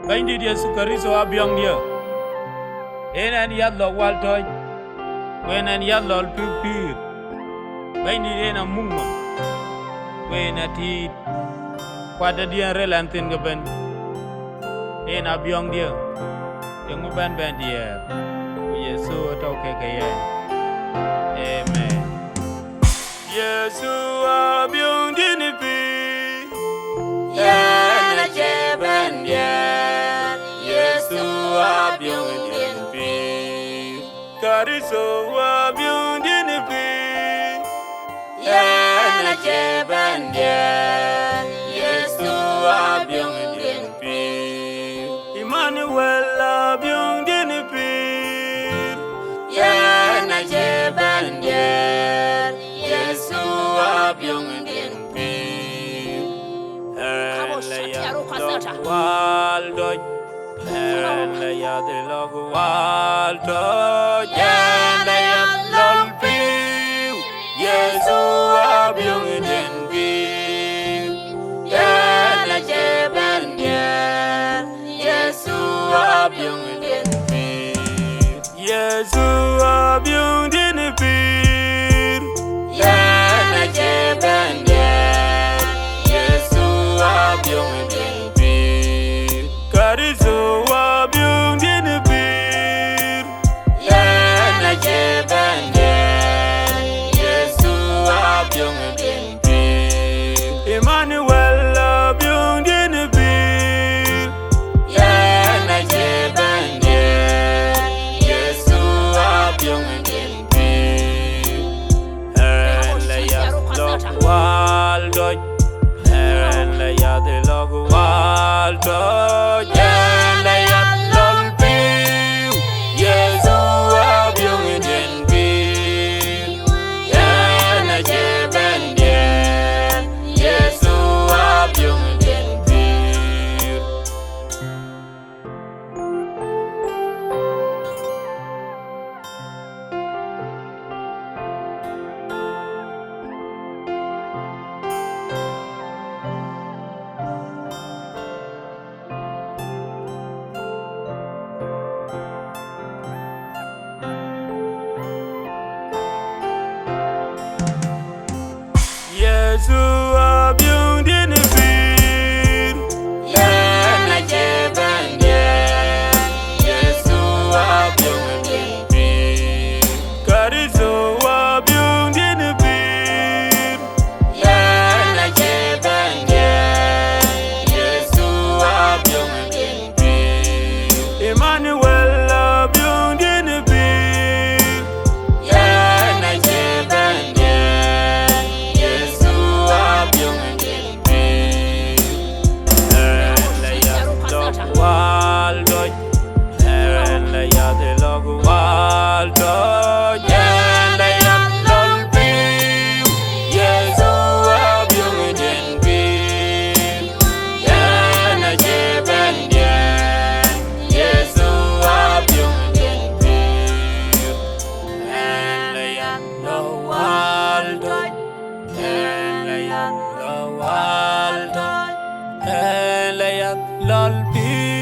Bindi dia sukariso abiong dia. Enan yadlo waltoy. Wenan yadlo pipir. Bindi ena mungmam. Wena ti kwada dia relantin gaben. Ena abiong dia. Yang ban dia. Yesu atau kekaya. Amen. Yesu abiong dinipi. Yana jeban dia. Yesu abiong dinipi. Kariso abiong dinipi. Yana jeban dia. Yesu abiong dinipi. Emmanuel abiong dinipi. Yana jeban dia. Yesu abiong dinipi. Waldo, la ya de lo waldo, Yana ya lolpi. Yesu abiong dinipi. Yana jeban dia. Yesu abiong dinipi. Yesu abiong dinipir. Yana jeban dia. Yesu abiong dinipi. Kariso abiong dinipir. Yana jeban dia. Yesu abiong dinipi. Emmanuel abiong dinipir. Yana jeban dia. Yesu abiong dinipi. La ya lo waldo, la ya de lo waldo, la ya lolpi. Yesu abiong dinipi. Yana jeban dia. Yesu abiong dinipi. Yesu abiong dinipir. Yana jeban dia. Yesu abiong dinipi. Kariso abiong dinipir. Yana jeban dia. Yesu abiong dinipi. Emmanuel abiong dinipir. Yana jeban dia. Yesu abiong dinipi. La ya lo waldo, la ya de lo waldo, la ya lolpi. Yesu abiong dinipi. Yana jeban dia. Yesu abiong dinipi. La ya lo waldo, la ya lo waldo, la ya lolpi.